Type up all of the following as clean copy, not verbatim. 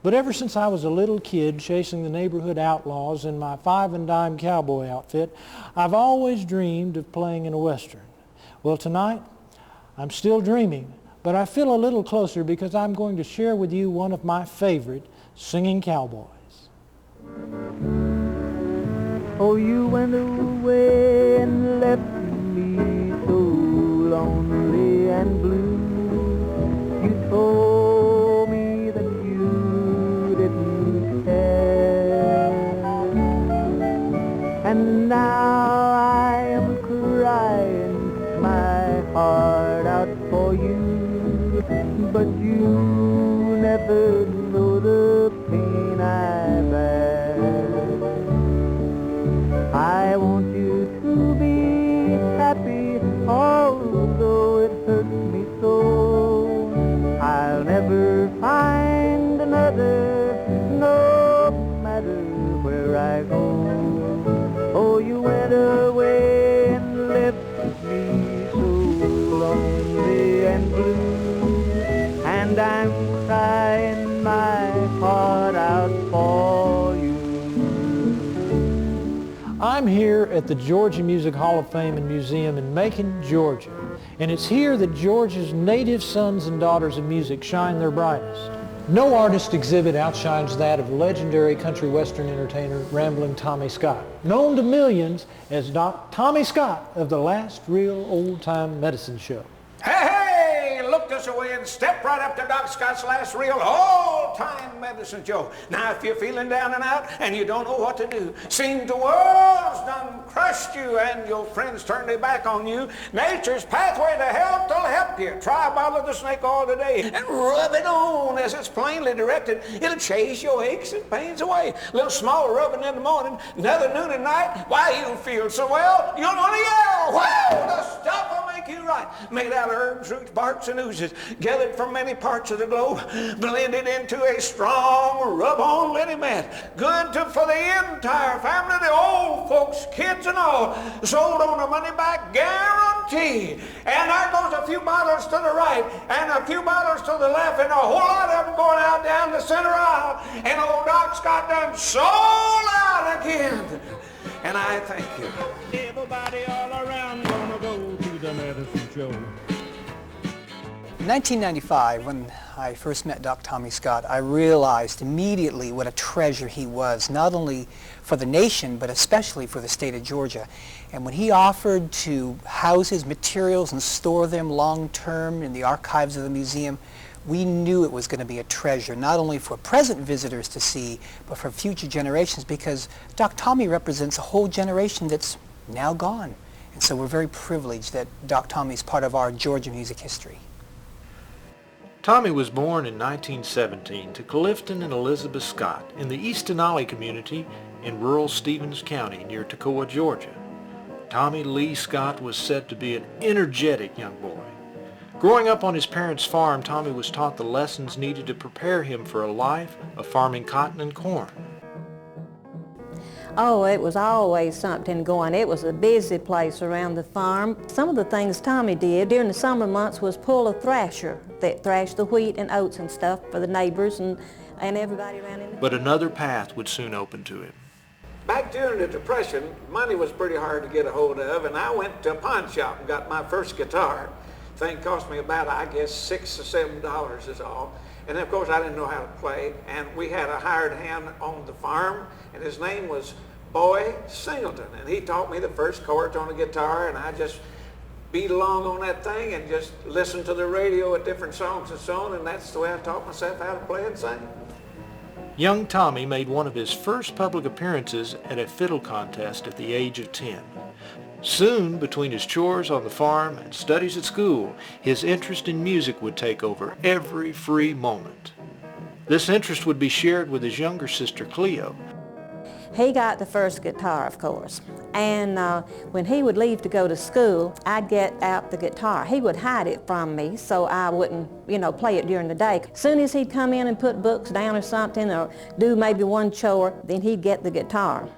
But ever since I was a little kid chasing the neighborhood outlaws in my 5-and-dime cowboy outfit, I've always dreamed of playing in a Western. Well, tonight, I'm still dreaming, but I feel a little closer because I'm going to share with you one of my favorite singing cowboys. Oh, you went away and left me so lonely and blue. You told me that you didn't care, and now I am crying my heart out for you, but you never know the pain I bear. I want you to be happy, although it hurts me so. I'll never find another, no matter where I go. Oh, you went away and left me so lonely and blue, and I'm crying my heart out for you. I'm here at the Georgia Music Hall of Fame and Museum in Macon, Georgia. And it's here that Georgia's native sons and daughters of music shine their brightest. No artist exhibit outshines that of legendary country western entertainer Ramblin' Tommy Scott, known to millions as Doc Tommy Scott of the Last Real Old-Time Medicine Show. Hey, look this way and step right up to Doc Scott's Last Real Old-Time Medicine Show. Now, if you're feeling down and out and you don't know what to do, seems the world's done crushed you and your friends turn their back on you, nature's pathway to health will help you. Try a bottle of the snake oil today and rub it on as it's plainly directed. It'll chase your aches and pains away. A little small rubbing in the morning, another noon at night. Why, you feel so well, you'll want to yell. Wow, the stuff will make you right. Made out of herbs, roots, barks, and oozes, gathered from many parts of the globe, blended into a strong rub-on linen mat. Good for the entire family, the old folks, kids and all. Sold on a money-back guarantee. And there goes a few bottles to the right and a few bottles to the left and a whole lot of them going out down the center aisle. And old Doc Scott done sold out again. And I thank you. Everybody all around gonna go to the medicine show. In 1995, when I first met Doc Tommy Scott, I realized immediately what a treasure he was, not only for the nation, but especially for the state of Georgia. And when he offered to house his materials and store them long-term in the archives of the museum, we knew it was going to be a treasure, not only for present visitors to see, but for future generations, because Doc Tommy represents a whole generation that's now gone. And so we're very privileged that Doc Tommy is part of our Georgia music history. Tommy was born in 1917 to Clifton and Elizabeth Scott in the East Denali community in rural Stevens County near Toccoa, Georgia. Tommy Lee Scott was said to be an energetic young boy. Growing up on his parents' farm, Tommy was taught the lessons needed to prepare him for a life of farming cotton and corn. Oh, it was always something going. It was a busy place around the farm. Some of the things Tommy did during the summer months was pull a thrasher that thrashed the wheat and oats and stuff for the neighbors and everybody around in the... But another path would soon open to him. Back during the Depression, money was pretty hard to get a hold of, and I went to a pawn shop and got my first guitar. Thing cost me about, I guess, $6 or $7 is all. And of course, I didn't know how to play. And we had a hired hand on the farm, and his name was Boy Singleton. And he taught me the first chords on the guitar, and I just beat along on that thing and just listened to the radio at different songs and so on, and that's the way I taught myself how to play and sing. Young Tommy made one of his first public appearances at a fiddle contest at the age of 10. Soon, between his chores on the farm and studies at school, his interest in music would take over every free moment. This interest would be shared with his younger sister, Cleo. He got the first guitar, of course, and when he would leave to go to school, I'd get out the guitar. He would hide it from me so I wouldn't, play it during the day. As soon as he'd come in and put books down or something or do maybe one chore, then he'd get the guitar.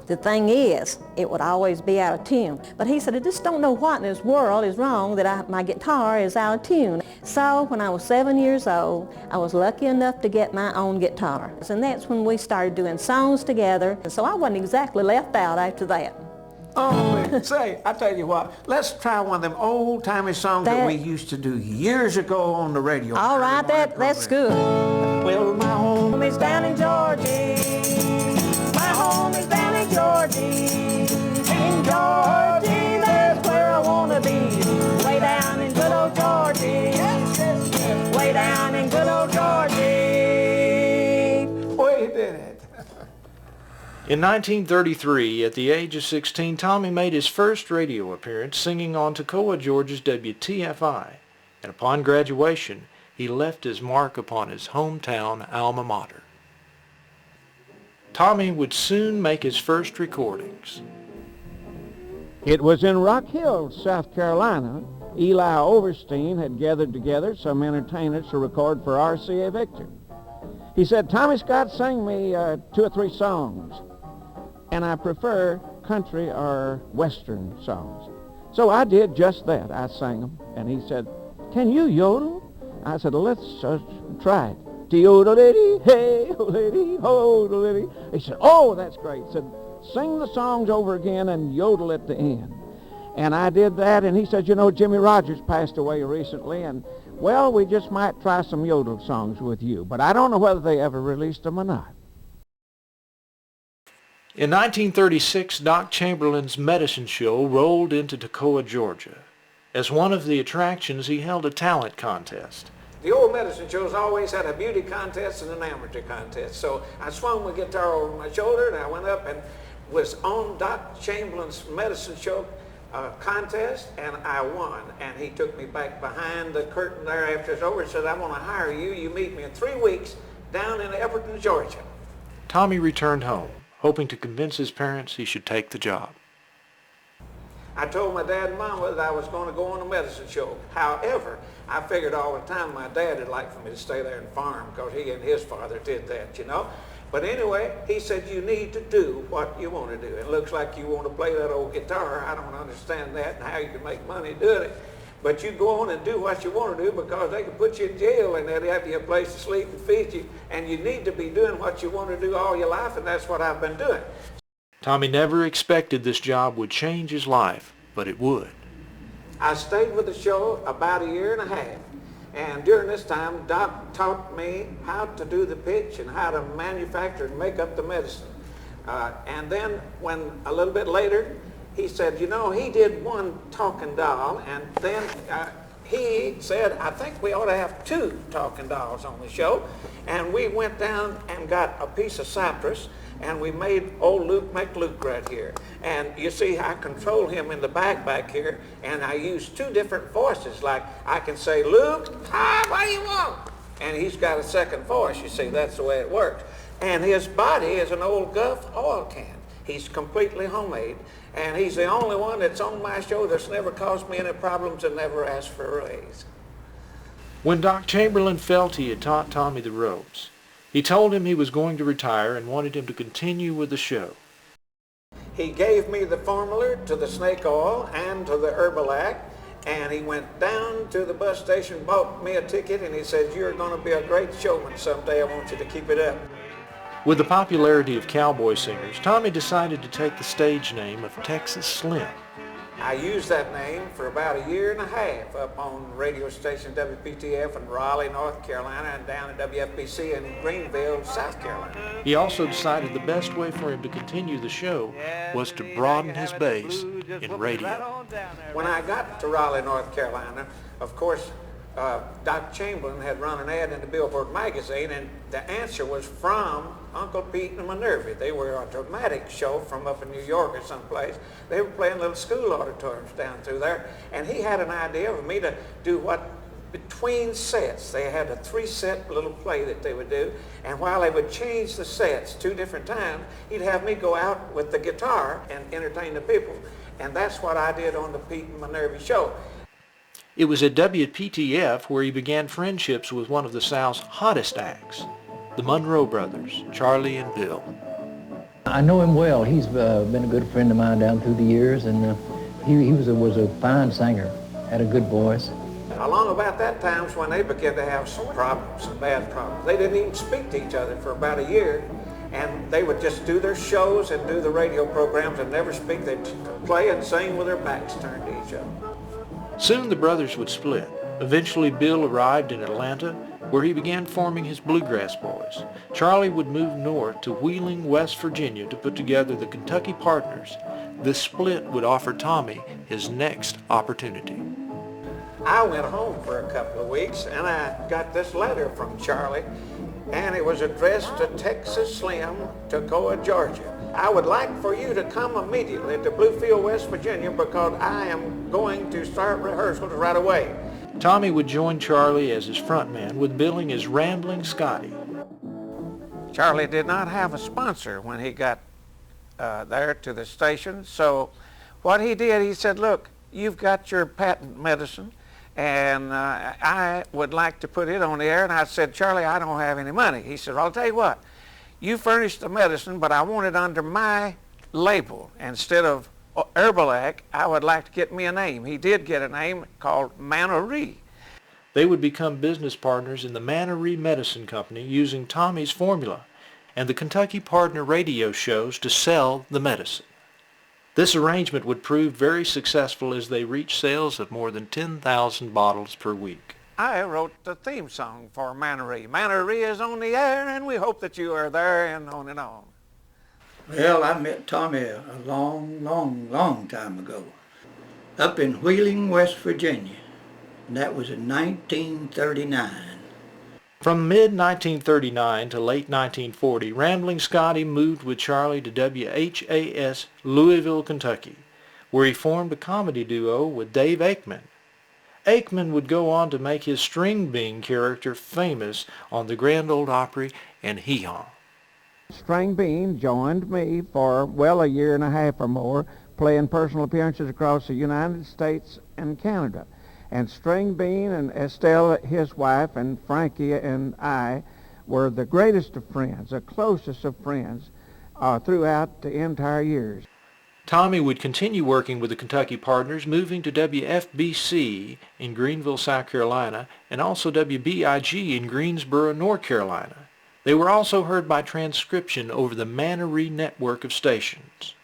The thing is, it would always be out of tune. But he said, I just don't know what in this world is wrong that my guitar is out of tune. So when I was 7 years old, I was lucky enough to get my own guitar. And that's when we started doing songs together. So I wasn't exactly left out after that. Oh, say, I tell you what, let's try one of them old-timey songs that we used to do years ago on the radio. All right, that's good. Well, my home is down in Georgia. My home is down in Georgia. In Georgia, that's where I want to be. Way down in good old Georgia. Way down in good old Georgia. We did it. In 1933, at the age of 16, Tommy made his first radio appearance singing on Toccoa, Georgia's WTFI, and upon graduation, he left his mark upon his hometown alma mater. Tommy would soon make his first recordings. It was in Rock Hill, South Carolina. Eli Overstein had gathered together some entertainers to record for RCA Victor. He said, Tommy Scott, sing me 2 or 3 songs, and I prefer country or western songs. So I did just that. I sang them, and he said, can you yodel? I said, let's try it. T-o-do-liddy, hey-o-liddy, ho-do-liddy. He said, oh, that's great. He said, sing the songs over again and yodel at the end. And I did that, and he said, you know, Jimmy Rogers passed away recently, and, well, we just might try some yodel songs with you. But I don't know whether they ever released them or not. In 1936, Doc Chamberlain's medicine show rolled into Toccoa, Georgia. As one of the attractions, he held a talent contest. The old medicine shows always had a beauty contest and an amateur contest. So I swung my guitar over my shoulder, and I went up and was on Doc Chamberlain's medicine show contest, and I won. And he took me back behind the curtain there after it's over and said, I want to hire you. You meet me in 3 weeks down in Everton, Georgia. Tommy returned home, hoping to convince his parents he should take the job. I told my dad and mama that I was going to go on a medicine show. However, I figured all the time my dad would like for me to stay there and farm, because he and his father did that, you know. But anyway, he said, you need to do what you want to do. It looks like you want to play that old guitar. I don't understand that and how you can make money doing it. But you go on and do what you want to do, because they can put you in jail and they'll have you a place to sleep and feed you. And you need to be doing what you want to do all your life, and that's what I've been doing. Tommy never expected this job would change his life, but it would. I stayed with the show about 1.5 years, and during this time, Doc taught me how to do the pitch and how to manufacture and make up the medicine. And then when a little bit later, he said, you know, he did one talking doll, and then he said, I think we ought to have 2 talking dolls on the show. And we went down and got a piece of cypress, and we made old Luke McLuke right here. And you see, I control him in the back here, and I use 2 different voices. Like, I can say, Luke, hi, what do you want? And he's got a second voice. You see, that's the way it works. And his body is an old Guff oil can. He's completely homemade, and he's the only one that's on my show that's never caused me any problems and never asked for a raise. When Doc Chamberlain felt he had taught Tommy the ropes, he told him he was going to retire and wanted him to continue with the show. He gave me the formula to the snake oil and to the Herbalac, and he went down to the bus station, bought me a ticket, and he said, you're going to be a great showman someday. I want you to keep it up. With the popularity of cowboy singers, Tommy decided to take the stage name of Texas Slim. I used that name for about 1.5 years up on radio station WPTF in Raleigh, North Carolina, and down at WFBC in Greenville, South Carolina. He also decided the best way for him to continue the show was to broaden his base in radio. When I got to Raleigh, North Carolina, of course, Doc Chamberlain had run an ad in the Billboard magazine, and the answer was from Uncle Pete and Minerva. They were a dramatic show from up in New York or someplace. They were playing little school auditoriums down through there, and he had an idea for me to do what between sets. They had a 3-set little play that they would do, and while they would change the sets 2 different times, he'd have me go out with the guitar and entertain the people, and that's what I did on the Pete and Minerva show. It was at WPTF where he began friendships with one of the South's hottest acts, the Monroe brothers, Charlie and Bill. I know him well. He's been a good friend of mine down through the years, and he was a fine singer, had a good voice. Along about that time's when they began to have some problems, some bad problems. They didn't even speak to each other for about a year, and they would just do their shows and do the radio programs and never speak. They'd play and sing with their backs turned to each other. Soon the brothers would split. Eventually Bill arrived in Atlanta, where he began forming his Bluegrass Boys. Charlie would move north to Wheeling, West Virginia to put together the Kentucky Partners. This split would offer Tommy his next opportunity. I went home for a couple of weeks and I got this letter from Charlie, and it was addressed to Texas Slim, Toccoa, Georgia. I would like for you to come immediately to Bluefield, West Virginia, because I am going to start rehearsals right away. Tommy would join Charlie as his frontman, with billing as Ramblin' Scotty. Charlie did not have a sponsor when he got there to the station, so what he did, he said, look, you've got your patent medicine, and I would like to put it on the air. And I said, Charlie, I don't have any money. He said, well, I'll tell you what, you furnish the medicine, but I want it under my label. Instead of Herbalac, I would like to get me a name. He did get a name called Mannery. They would become business partners in the Mannery Medicine Company using Tommy's formula and the Kentucky Partner radio shows to sell the medicine. This arrangement would prove very successful as they reached sales of more than 10,000 bottles per week. I wrote the theme song for Mannery. Mannery is on the air, and we hope that you are there, and on and on. Well, I met Tommy a long time ago, up in Wheeling, West Virginia, and that was in 1939. From mid-1939 to late 1940, Ramblin' Scotty moved with Charlie to WHAS Louisville, Kentucky, where he formed a comedy duo with Dave Aikman. Aikman would go on to make his string bean character famous on the Grand Ole Opry and Hee-Haw. String Bean joined me for, well, a year and a half or more, playing personal appearances across the United States and Canada. And String Bean and Estelle, his wife, and Frankie and I were the greatest of friends, the closest of friends throughout the entire years. Tommy would continue working with the Kentucky Partners, moving to WFBC in Greenville, South Carolina, and also WBIG in Greensboro, North Carolina. They were also heard by transcription over the Mannery network of stations.